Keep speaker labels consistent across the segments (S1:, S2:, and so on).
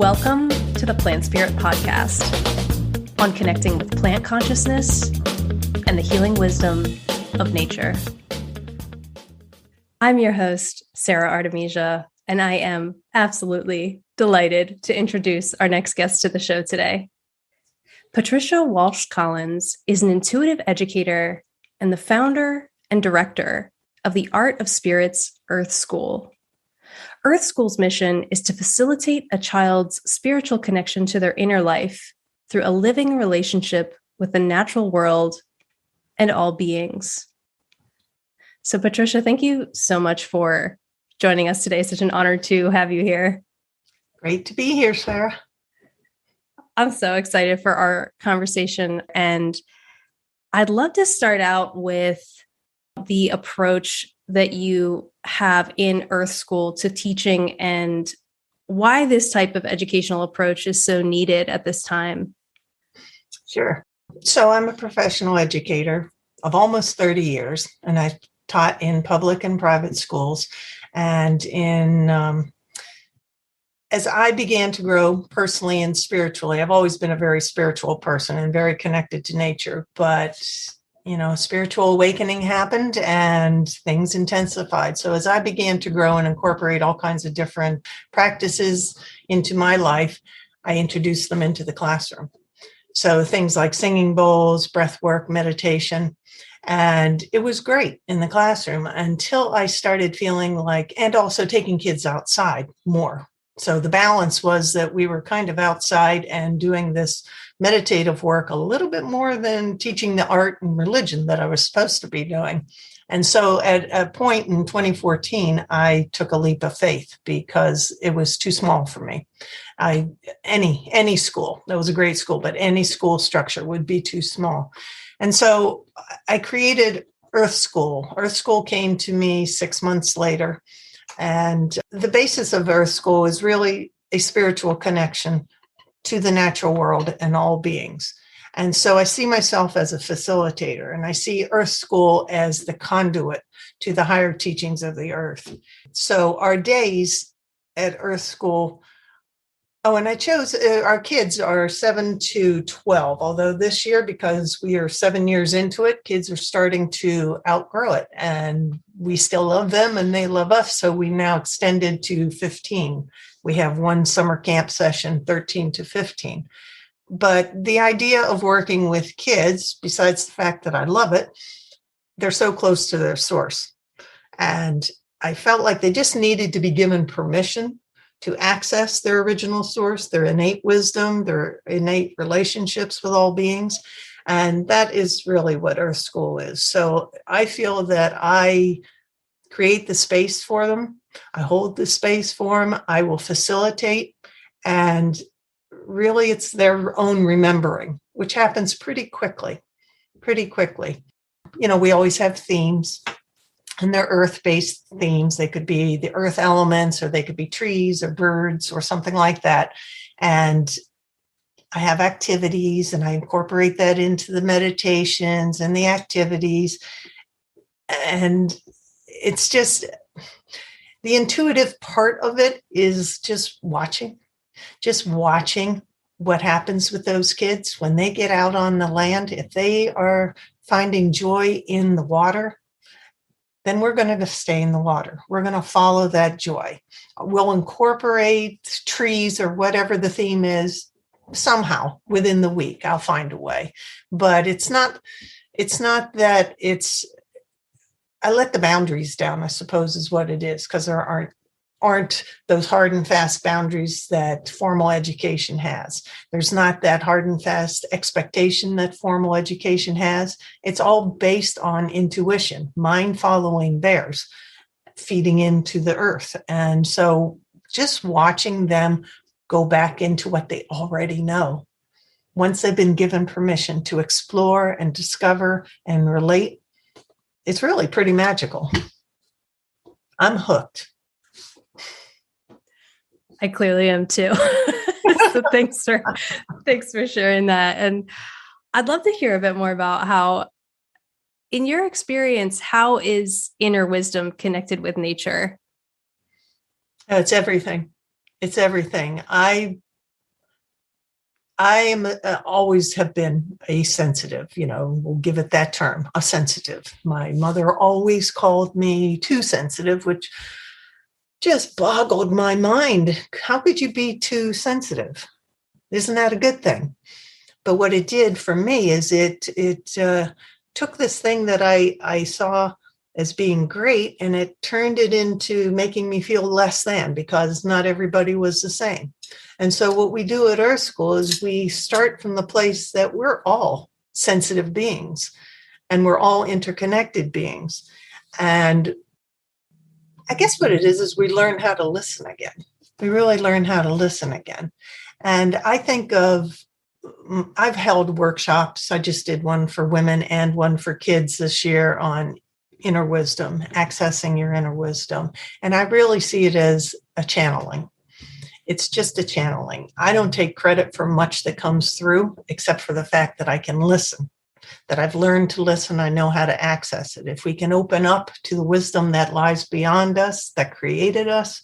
S1: Welcome to the Plant Spirit Podcast on connecting with plant consciousness and the healing wisdom of nature. I'm your host, Sara Artemisia, and I am absolutely delighted to introduce our next guest to the show today. Patricia Walsh-Collins is an intuitive educator and the founder and director of the Art of Spirit's Earth School. Earth School's mission is to facilitate a child's spiritual connection to their inner life through a living relationship with the natural world and all beings. So, Patricia, thank you so much for joining us today. Such an honor to have you here.
S2: Great to be here, Sara.
S1: I'm so excited for our conversation. And I'd love to start out with the approach that you have in Earth School to teaching and why this type of educational approach is so needed at this time.
S2: Sure. So I'm a professional educator of almost 30 years, and I taught in public and private schools. And as I began to grow personally and spiritually, I've always been a very spiritual person and very connected to nature, but spiritual awakening happened and things intensified. So as I began to grow and incorporate all kinds of different practices into my life, I introduced them into the classroom. So things like singing bowls, breath work, meditation. And it was great in the classroom until I started feeling like, and also taking kids outside more. So the balance was that we were kind of outside and doing this meditative work a little bit more than teaching the art and religion that I was supposed to be doing. And so at a point in 2014, I took a leap of faith because it was too small for me. Any school, that was a great school, but any school structure would be too small. And so I created Earth School. Earth School came to me 6 months later. And the basis of Earth School is really a spiritual connection to the natural world and all beings. And so I see myself as a facilitator, and I see Earth School as the conduit to the higher teachings of the earth. So our days at Earth School, and I chose our kids are 7 to 12, although this year, because we are 7 years into it, kids are starting to outgrow it, and we still love them and they love us. So we now extended to 15. We have one summer camp session, 13 to 15. But the idea of working with kids, besides the fact that I love it, they're so close to their source. And I felt like they just needed to be given permission to access their original source, their innate wisdom, their innate relationships with all beings. And that is really what Earth School is. So I feel that I create the space for them. I hold the space for them. I will facilitate. And really, it's their own remembering, which happens pretty quickly. We always have themes. And they're earth-based themes. They could be the earth elements, or they could be trees or birds or something like that. And I have activities, and I incorporate that into the meditations and the activities. And it's just the intuitive part of it is just watching what happens with those kids when they get out on the land. If they are finding joy in the water, then we're going to stay in the water. We're going to follow that joy. We'll incorporate trees or whatever the theme is somehow within the week. I'll find a way. But it's not that I let the boundaries down, I suppose is what it is, because there aren't those hard and fast boundaries that formal education has. There's not that hard and fast expectation that formal education has. It's all based on intuition, mind following theirs, feeding into the earth. And so just watching them go back into what they already know, once they've been given permission to explore and discover and relate, it's really pretty magical. I'm hooked.
S1: I clearly am too. So thanks for sharing that. And I'd love to hear a bit more about how, in your experience, how is inner wisdom connected with nature?
S2: It's everything. It's everything. I I am always have been a sensitive, we'll give it that term, a sensitive. My mother always called me too sensitive, which just boggled my mind. How could you be too sensitive? Isn't that a good thing? But what it did for me is it took this thing that I saw as being great, and it turned it into making me feel less than, because not everybody was the same. And so what we do at Earth School is we start from the place that we're all sensitive beings, and we're all interconnected beings. And I guess what it is we learn how to listen again. We really learn how to listen again. And I think I've held workshops. I just did one for women and one for kids this year on inner wisdom, accessing your inner wisdom. And I really see it as a channeling. It's just a channeling. I don't take credit for much that comes through, except for the fact that I can listen, that I've learned to listen. I know how to access it. If we can open up to the wisdom that lies beyond us, that created us,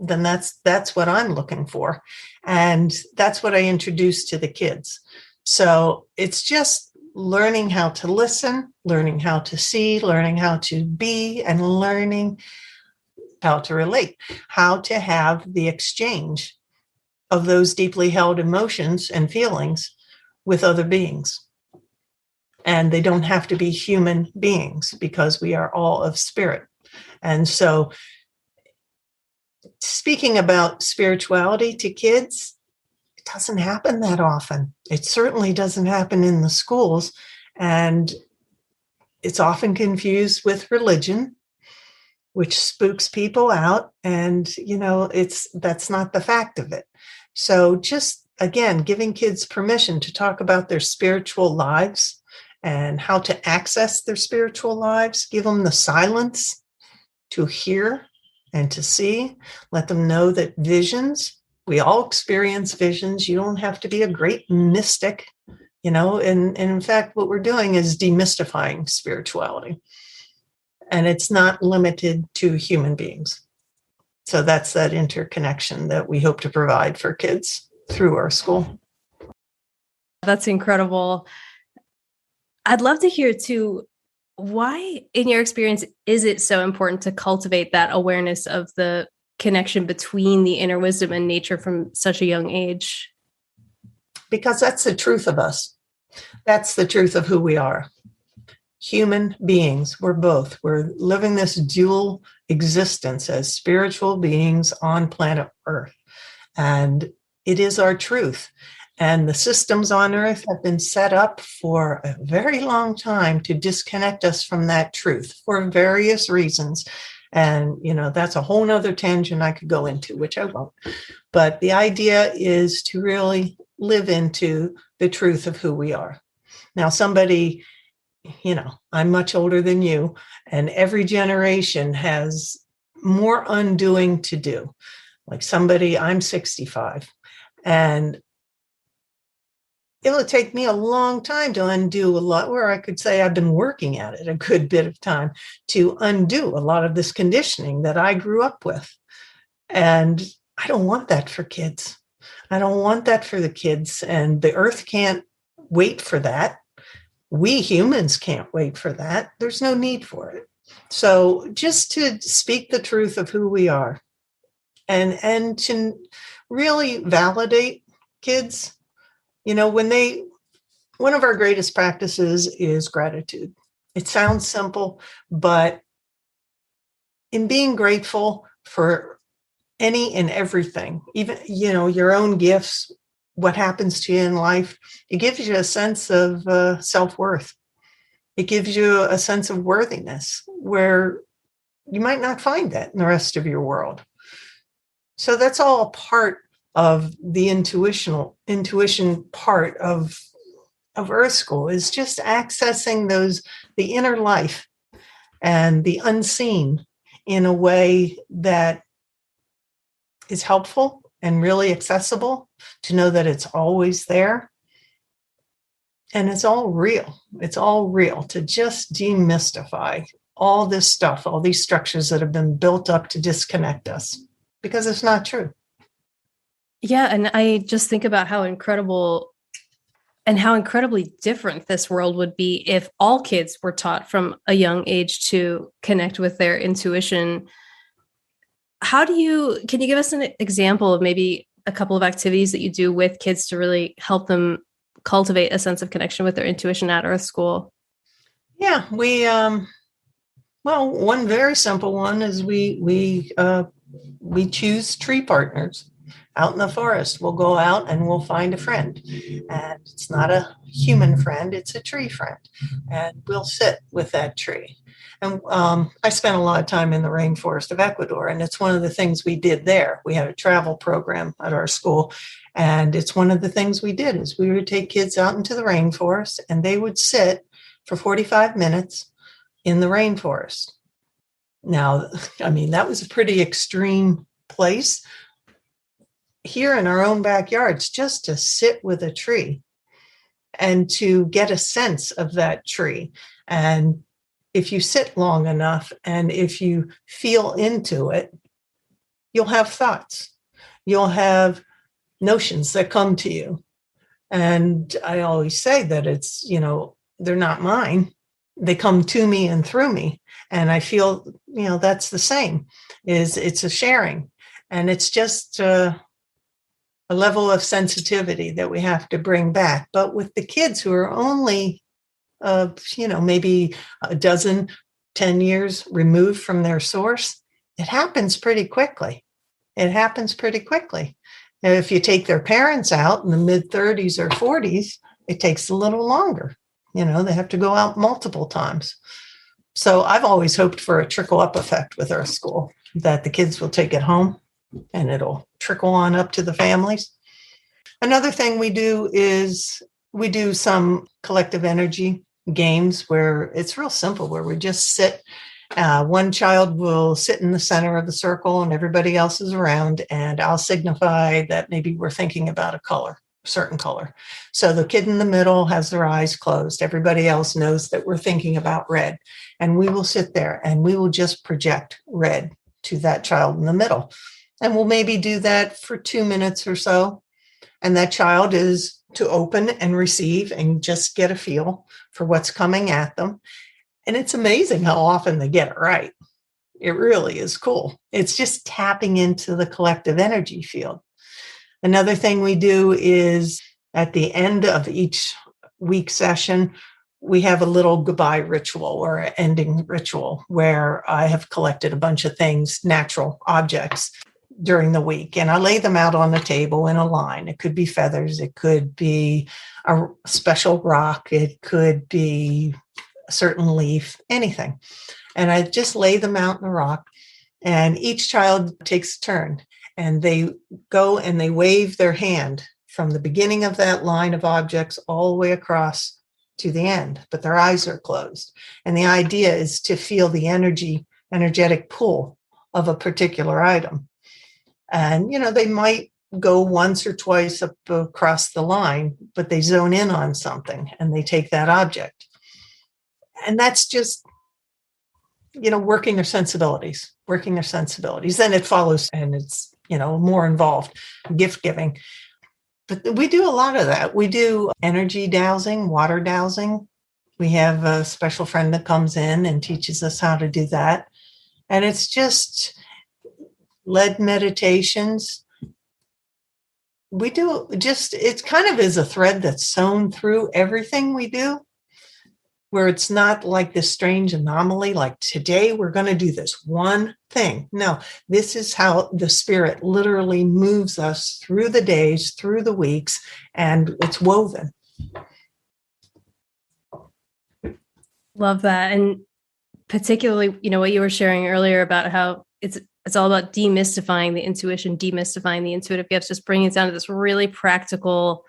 S2: then that's what I'm looking for. And that's what I introduce to the kids. So it's just learning how to listen, learning how to see, learning how to be, and learning how to relate, how to have the exchange of those deeply held emotions and feelings with other beings. And they don't have to be human beings, because we are all of spirit. And so speaking about spirituality to kids, it doesn't happen that often. It certainly doesn't happen in the schools. And it's often confused with religion, which spooks people out. And, that's not the fact of it. So just, again, giving kids permission to talk about their spiritual lives and how to access their spiritual lives, give them the silence to hear and to see, let them know that visions, we all experience visions. You don't have to be a great mystic, and in fact, what we're doing is demystifying spirituality. And it's not limited to human beings. So that's that interconnection that we hope to provide for kids through our school.
S1: That's incredible. I'd love to hear too, why, in your experience, is it so important to cultivate that awareness of the connection between the inner wisdom and nature from such a young age?
S2: Because that's the truth of us. That's the truth of who we are. Human beings, we're both. We're living this dual existence as spiritual beings on planet Earth. And it is our truth. And the systems on Earth have been set up for a very long time to disconnect us from that truth for various reasons. And, that's a whole nother tangent I could go into, which I won't. But the idea is to really live into the truth of who we are. Now, somebody, I'm much older than you, and every generation has more undoing to do. Like I'm 65, and it'll take me a long time to undo a lot, where I could say I've been working at it a good bit of time to undo a lot of this conditioning that I grew up with. And I don't want that for kids. I don't want that for the kids. And the earth can't wait for that. We humans can't wait for that. There's no need for it. So just to speak the truth of who we are and to really validate kids. One of our greatest practices is gratitude. It sounds simple, but in being grateful for any and everything, even, your own gifts, what happens to you in life, it gives you a sense of self-worth. It gives you a sense of worthiness where you might not find that in the rest of your world. So that's all part of the intuition part of Earth School, is just accessing the inner life and the unseen in a way that is helpful and really accessible, to know that it's always there. And it's all real. It's all real, to just demystify all this stuff, all these structures that have been built up to disconnect us, because it's not true.
S1: Yeah. And I just think about how incredible and how incredibly different this world would be if all kids were taught from a young age to connect with their intuition. Can you give us an example of maybe a couple of activities that you do with kids to really help them cultivate a sense of connection with their intuition at Earth School?
S2: Yeah, well, one very simple one is we choose tree partners out in the forest. We'll go out and we'll find a friend, and it's not a human friend; it's a tree friend, and we'll sit with that tree. And I spent a lot of time in the rainforest of Ecuador, and it's one of the things we did there. We had a travel program at our school, and it's one of the things we did is we would take kids out into the rainforest, and they would sit for 45 minutes in the rainforest. Now, I mean, that was a pretty extreme place. Here in our own backyards, just to sit with a tree and to get a sense of that tree. And if you sit long enough and if you feel into it, you'll have thoughts, you'll have notions that come to you. And I always say that they're not mine. They come to me and through me. And I feel, that's the same, it's a sharing. And it's just a level of sensitivity that we have to bring back. But with the kids who are only, maybe a dozen, 10 years removed from their source, it happens pretty quickly. It happens pretty quickly. Now, if you take their parents out in the mid 30s or 40s, it takes a little longer. They have to go out multiple times. So I've always hoped for a trickle up effect with our school, that the kids will take it home and it'll trickle on up to the families. Another thing we do is we do some collective energy games where it's real simple, where we just sit. One child will sit in the center of the circle and everybody else is around, and I'll signify that maybe we're thinking about a color, certain color. So the kid in the middle has their eyes closed. Everybody else knows that we're thinking about red. And we will sit there and we will just project red to that child in the middle. And we'll maybe do that for 2 minutes or so. And that child is to open and receive and just get a feel for what's coming at them. And it's amazing how often they get it right. It really is cool. It's just tapping into the collective energy field. Another thing we do is at the end of each week session, we have a little goodbye ritual or ending ritual where I have collected a bunch of things, natural objects during the week, and I lay them out on the table in a line. It could be feathers. It could be a special rock. It could be a certain leaf, anything. And I just lay them out in the rock, and each child takes a turn. And they go and they wave their hand from the beginning of that line of objects all the way across to the end, but their eyes are closed. And the idea is to feel the energetic pull of a particular item. And, they might go once or twice up across the line, but they zone in on something and they take that object. And that's just, working their sensibilities. Then it follows and it's, more involved, gift giving. But we do a lot of that. We do energy dowsing, water dowsing. We have a special friend that comes in and teaches us how to do that. And it's just lead meditations. We do it kind of is a thread that's sewn through everything we do, where it's not like this strange anomaly, like today we're going to do this one thing. No, this is how the spirit literally moves us through the days, through the weeks, and it's woven.
S1: Love that. And particularly, what you were sharing earlier about how it's all about demystifying the intuition, demystifying the intuitive gifts, just bringing it down to this really practical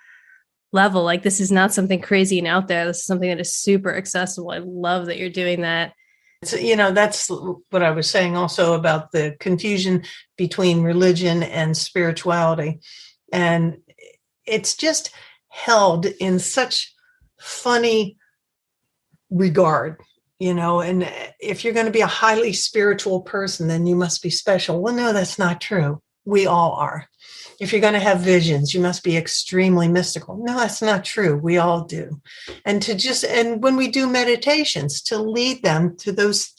S1: level. Like, this is not something crazy and out there. This is something that is super accessible. I love that you're doing that.
S2: So, that's what I was saying also about the confusion between religion and spirituality. And it's just held in such funny regard, and if you're going to be a highly spiritual person, then you must be special. Well, no, that's not true. we all are. If you're going to have visions, you must be extremely mystical. No, that's not true. We all do. And when we do meditations, to lead them to those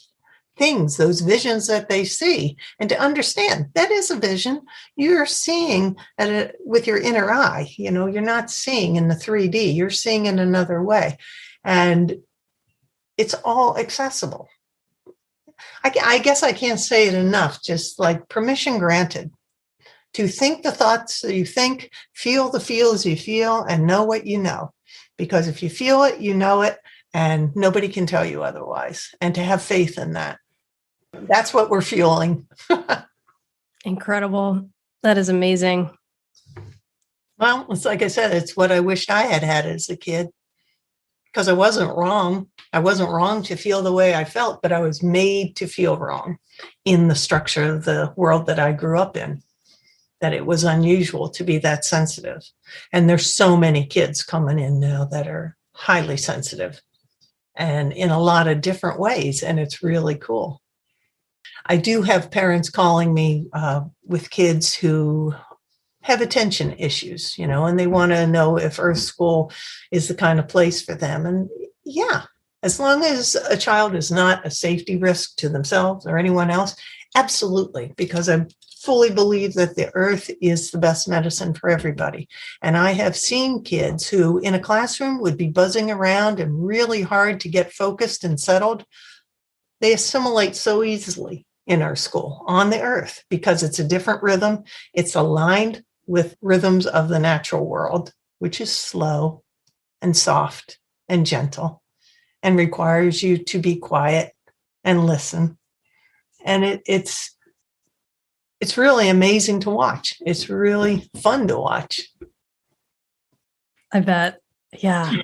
S2: things, those visions that they see, and to understand that is a vision. You're seeing with your inner eye. You're not seeing in the 3D, you're seeing in another way. And it's all accessible. I guess I can't say it enough, just like permission granted to think the thoughts that you think, feel the feels you feel, and know what you know. Because if you feel it, you know it, and nobody can tell you otherwise. And to have faith in that. That's what we're fueling.
S1: Incredible. That is amazing.
S2: Well, it's like I said, it's what I wished I had as a kid. Because I wasn't wrong. I wasn't wrong to feel the way I felt, but I was made to feel wrong in the structure of the world that I grew up in, that it was unusual to be that sensitive. And there's so many kids coming in now that are highly sensitive and in a lot of different ways. And it's really cool. I do have parents calling me with kids who have attention issues, and they want to know if Earth School is the kind of place for them. And yeah, as long as a child is not a safety risk to themselves or anyone else, absolutely, because I fully believe that the Earth is the best medicine for everybody. And I have seen kids who in a classroom would be buzzing around and really hard to get focused and settled. They assimilate so easily in our school on the Earth because it's a different rhythm. It's aligned with rhythms of the natural world, which is slow and soft and gentle and requires you to be quiet and listen. And it's really amazing to watch. It's really fun to watch.
S1: I bet. Yeah.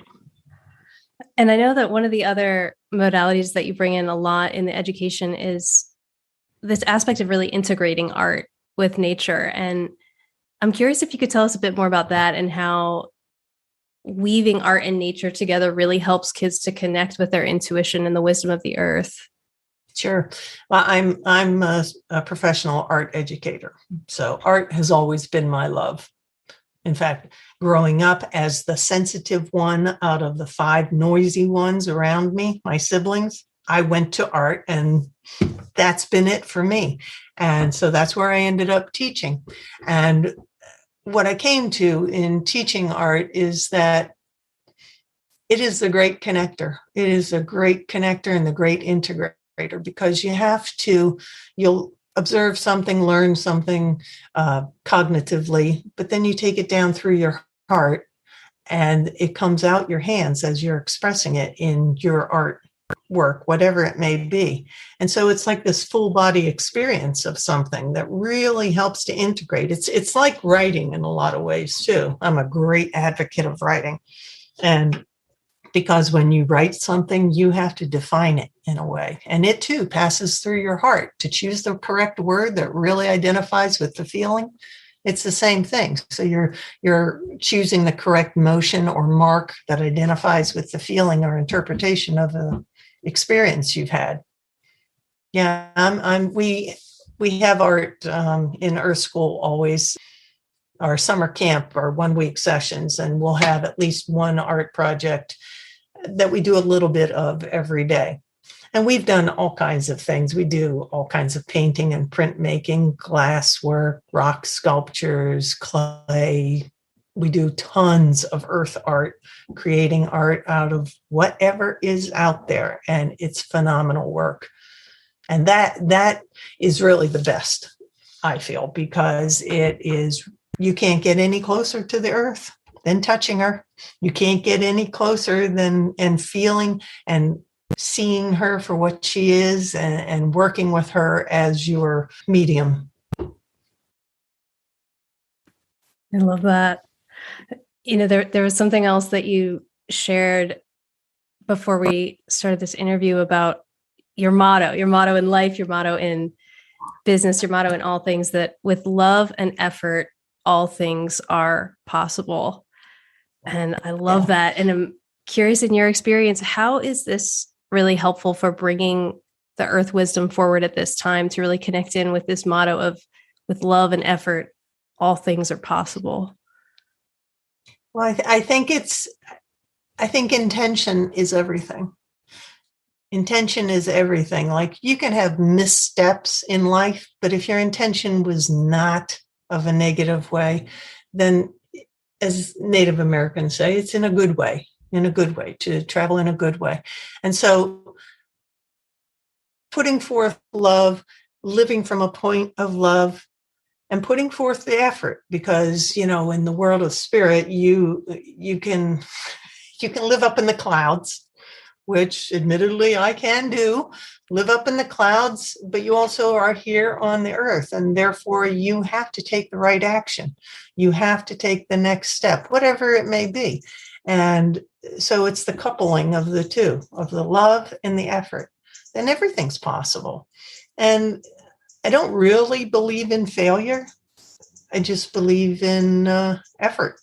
S1: And I know that one of the other modalities that you bring in a lot in the education is this aspect of really integrating art with nature. And I'm curious if you could tell us a bit more about that and how weaving art and nature together really helps kids to connect with their intuition and the wisdom of the earth.
S2: Sure. Well, I'm a professional art educator. So art has always been my love. In fact, growing up as the sensitive one out of the 5 noisy ones around me, my siblings, I went to art, and that's been it for me. And so that's where I ended up teaching. And what I came to in teaching art is that it is the great connector. It is a great connector and the great integrator, because you'll observe something, learn something cognitively, but then you take it down through your heart and it comes out your hands as you're expressing it in your art work, whatever it may be. And so it's like this full body experience of something that really helps to integrate. It's like writing in a lot of ways too. I'm a great advocate of writing. And because when you write something, you have to define it in a way. And it too passes through your heart to choose the correct word that really identifies with the feeling. It's the same thing. So you're choosing the correct motion or mark that identifies with the feeling or interpretation of the experience you've had. Yeah, we have art in Earth School always. Our summer camp or 1-week sessions, and we'll have at least one art project that we do a little bit of every day. And we've done all kinds of things. We do all kinds of painting and printmaking, glass work, rock sculptures, clay. We do tons of earth art, creating art out of whatever is out there. And it's phenomenal work. And that is really the best, I feel, because you can't get any closer to the earth than touching her. You can't get any closer than feeling and seeing her for what she is and working with her as your medium.
S1: I love that. There was something else that you shared before we started this interview about your motto in life, your motto in business, your motto in all things, that with love and effort, all things are possible. And I love that. And I'm curious, in your experience, how is this really helpful for bringing the earth wisdom forward at this time to really connect in with this motto of with love and effort, all things are possible.
S2: Well, I think intention is everything. Intention is everything. Like, you can have missteps in life, but if your intention was not of a negative way, then, as Native Americans say, it's in a good way, to travel in a good way. And so putting forth love, living from a point of love, and putting forth the effort, because, in the world of spirit, you can live up in the clouds, which admittedly I can do, live up in the clouds, but you also are here on the earth, and therefore you have to take the right action. You have to take the next step, whatever it may be. And so it's the coupling of the two, of the love and the effort. Then everything's possible. And I don't really believe in failure. I just believe in effort.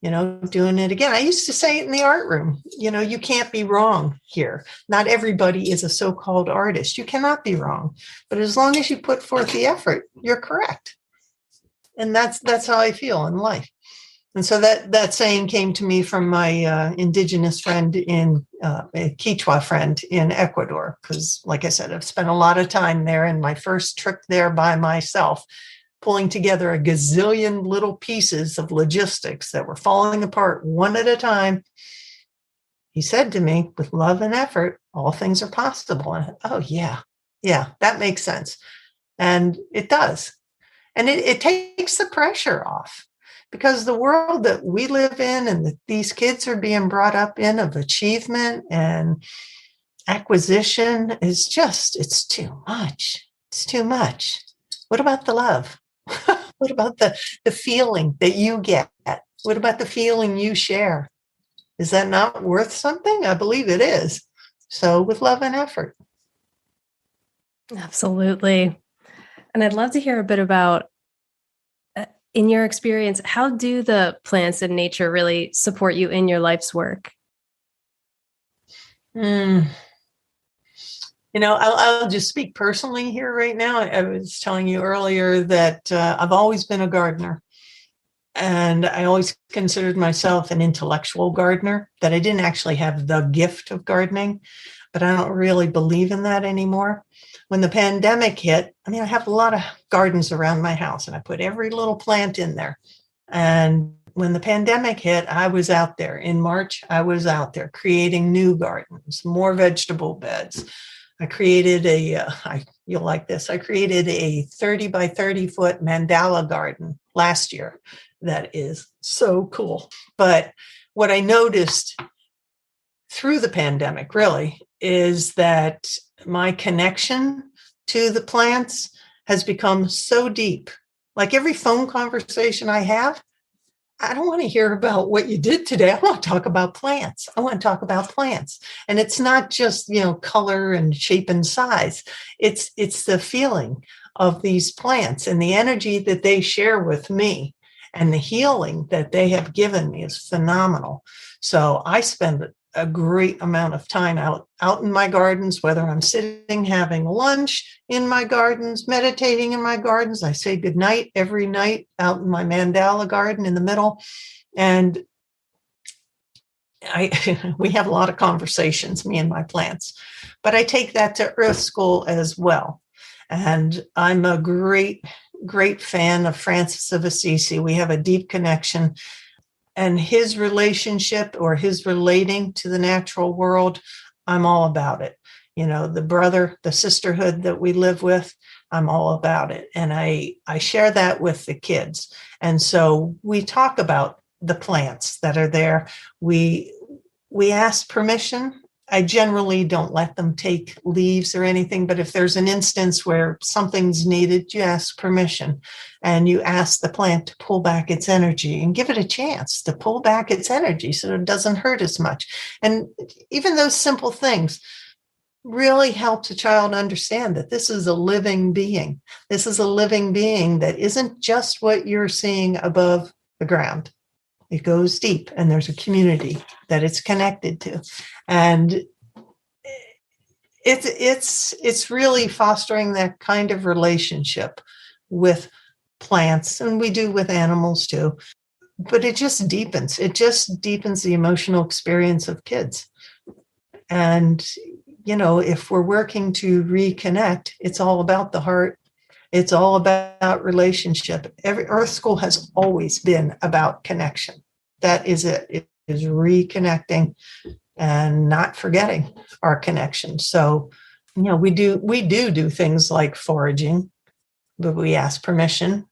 S2: Doing it again. I used to say it in the art room, you can't be wrong here. Not everybody is a so-called artist. You cannot be wrong. But as long as you put forth the effort, you're correct. And that's how I feel in life. And so that saying came to me from my indigenous friend a Quechua friend in Ecuador, because, like I said, I've spent a lot of time there. And my first trip there by myself, pulling together a gazillion little pieces of logistics that were falling apart one at a time, he said to me, with love and effort, all things are possible. And oh, yeah, that makes sense. And it does. And it takes the pressure off, because the world that we live in and that these kids are being brought up in, of achievement and acquisition, is just, it's too much. It's too much. What about the love? What about the feeling that you get? What about the feeling you share? Is that not worth something? I believe it is. So with love and effort.
S1: Absolutely. And I'd love to hear a bit about, in your experience, how do the plants and nature really support you in your life's work?
S2: I'll just speak personally here right now. I was telling you earlier that I've always been a gardener, and I always considered myself an intellectual gardener, that I didn't actually have the gift of gardening, but I don't really believe in that anymore. When the pandemic hit, I have a lot of gardens around my house, and I put every little plant in there. And when the pandemic hit, I was out there. In March, I was out there creating new gardens, more vegetable beds. I created you'll like this. I created a 30 by 30 foot mandala garden last year. That is so cool. But what I noticed through the pandemic really is that my connection to the plants has become so deep. Like, every phone conversation I have, I don't want to hear about what you did today. I want to talk about plants. I want to talk about plants. And it's not just, color and shape and size. It's the feeling of these plants and the energy that they share with me, and the healing that they have given me is phenomenal. So I spend a great amount of time out in my gardens, whether I'm sitting having lunch in my gardens, meditating in my gardens. I say goodnight every night out in my mandala garden in the middle. And we have a lot of conversations, me and my plants, but I take that to Earth School as well. And I'm a great fan of Francis of Assisi. We have a deep connection. And his relationship, or his relating to the natural world, I'm all about it. The sisterhood that we live with, I'm all about it. And I share that with the kids. And so we talk about the plants that are there. We ask permission. I generally don't let them take leaves or anything, but if there's an instance where something's needed, you ask permission, and you ask the plant to pull back its energy and give it a chance to pull back its energy so it doesn't hurt as much. And even those simple things really helps a child understand that this is a living being. This is a living being that isn't just what you're seeing above the ground. It goes deep, and there's a community that it's connected to. And it's really fostering that kind of relationship with plants, and we do with animals too. But it just deepens the emotional experience of kids. And, if we're working to reconnect, it's all about the heart. It's all about relationship. Earth School has always been about connection. That is it. It is reconnecting and not forgetting our connection. So, we do things like foraging, but we ask permission,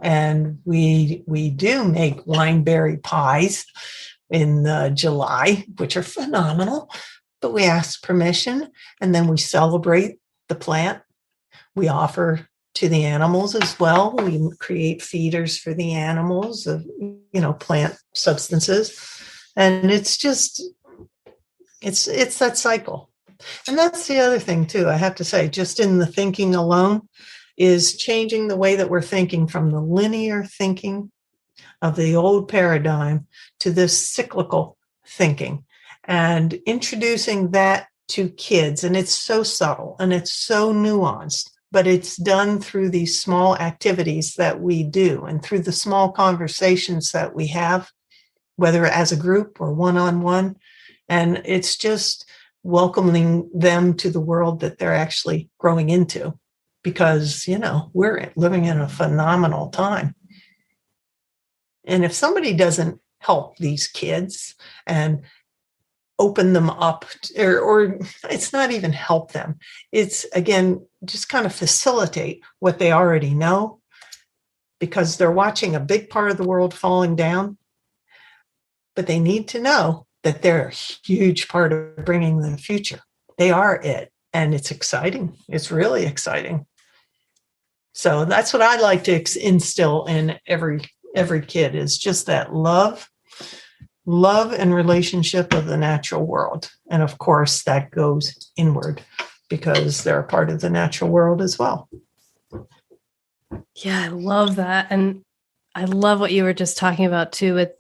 S2: and we do make wineberry pies in July, which are phenomenal. But we ask permission, and then we celebrate the plant. We offer to the animals as well. We create feeders for the animals of, plant substances. And it's that cycle. And that's the other thing too, I have to say, just in the thinking alone, is changing the way that we're thinking from the linear thinking of the old paradigm to this cyclical thinking, and introducing that to kids. And it's so subtle and it's so nuanced, but it's done through these small activities that we do and through the small conversations that we have, whether as a group or one-on-one. And it's just welcoming them to the world that they're actually growing into, because, we're living in a phenomenal time. And if somebody doesn't help these kids and open them up, or it's not even help them, it's, again, just kind of facilitate what they already know, because they're watching a big part of the world falling down, but they need to know that they're a huge part of bringing the future. They are it. And it's exciting. It's really exciting. So that's what I like to instill in every kid, is just that love and relationship of the natural world. And of course, that goes inward, because they're a part of the natural world as well.
S1: Yeah, I love that. And I love what you were just talking about too, with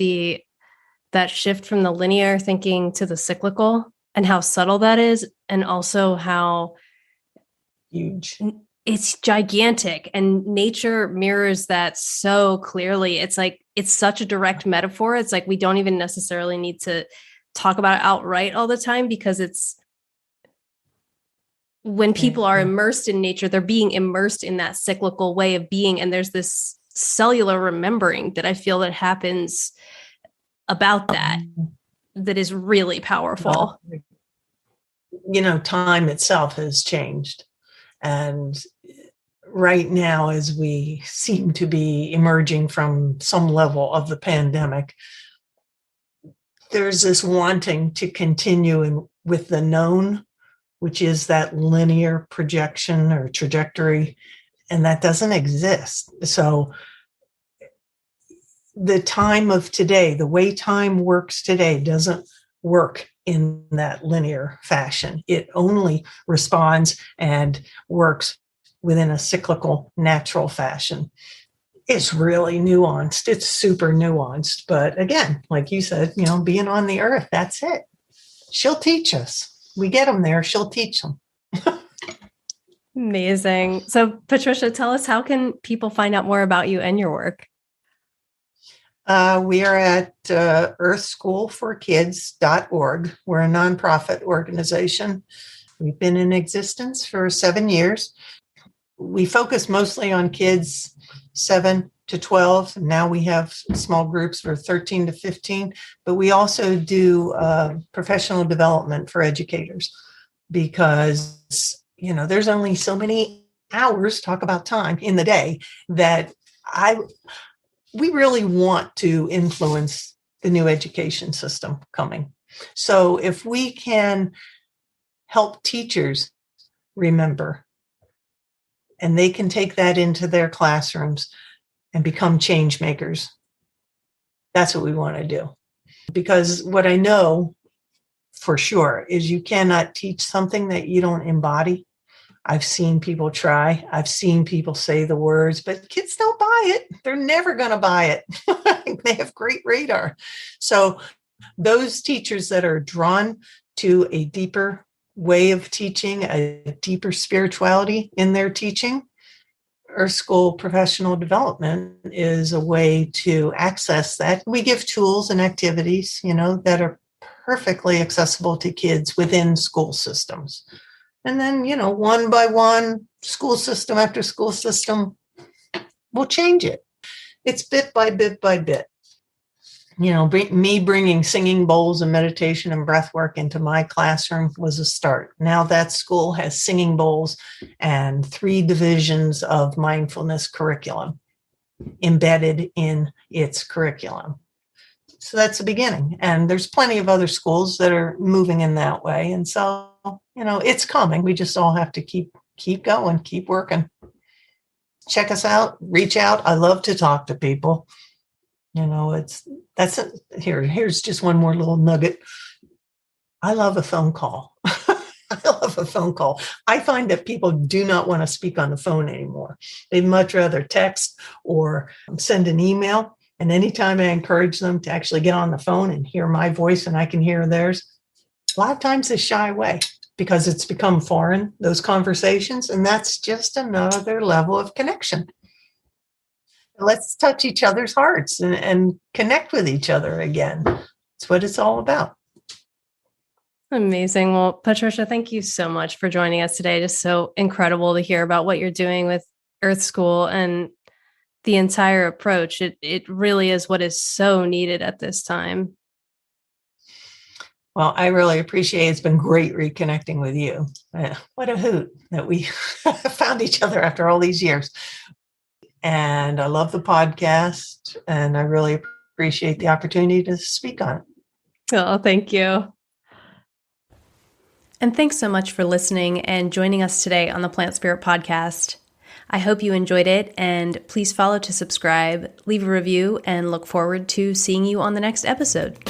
S1: that shift from the linear thinking to the cyclical, and how subtle that is. And also how
S2: huge.
S1: It's gigantic, and nature mirrors that so clearly. It's like, it's such a direct metaphor. It's like, we don't even necessarily need to talk about it outright all the time, because it's, when people are immersed in nature, they're being immersed in that cyclical way of being. And there's this cellular remembering that I feel that happens about that is really powerful.
S2: Time itself has changed. And right now, as we seem to be emerging from some level of the pandemic, there's this wanting to continue with the known, which is that linear projection or trajectory, and that doesn't exist. So the time of today, the way time works today, doesn't work in that linear fashion. It only responds and works within a cyclical, natural fashion. It's really nuanced. It's super nuanced. But again, like you said, being on the earth, that's it. She'll teach us. We get them there. She'll teach them.
S1: Amazing. So, Patricia, tell us, how can people find out more about you and your work?
S2: We are at earthschoolforkids.org. We're a nonprofit organization. We've been in existence for 7 years. We focus mostly on kids 7 to 12. Now we have small groups for 13 to 15, but we also do professional development for educators, because, there's only so many hours, talk about time, in the day that we really want to influence the new education system coming. So if we can help teachers remember, and they can take that into their classrooms and become change makers, that's what we want to do. Because what I know for sure is you cannot teach something that you don't embody. I've seen people try. I've seen people say the words, but kids don't buy it. They're never going to buy it. They have great radar. So those teachers that are drawn to a deeper way of teaching, a deeper spirituality in their teaching, Earth School Professional Development is a way to access that. We give tools and activities, that are perfectly accessible to kids within school systems. And then, one by one, school system after school system, we'll change it. It's bit by bit by bit. Me bringing singing bowls and meditation and breath work into my classroom was a start. Now that school has singing bowls and 3 divisions of mindfulness curriculum embedded in its curriculum. So that's the beginning. And there's plenty of other schools that are moving in that way. And so, it's coming. We just all have to keep going, keep working. Check us out, reach out. I love to talk to people. Here's just one more little nugget. I love a phone call. I love a phone call. I find that people do not want to speak on the phone anymore. They'd much rather text or send an email. And anytime I encourage them to actually get on the phone and hear my voice and I can hear theirs, a lot of times they shy away because it's become foreign, those conversations. And that's just another level of connection. Let's touch each other's hearts and connect with each other again. That's what it's all about.
S1: Amazing. Well, Patricia, thank you so much for joining us today. Just so incredible to hear about what you're doing with Earth School and the entire approach. It really is what is so needed at this time.
S2: Well, I really appreciate it. It's been great reconnecting with you. What a hoot that we found each other after all these years. And I love the podcast, and I really appreciate the opportunity to speak on it.
S1: Oh, thank you. And thanks so much for listening and joining us today on the Plant Spirit Podcast. I hope you enjoyed it, and please follow to subscribe, leave a review, and look forward to seeing you on the next episode.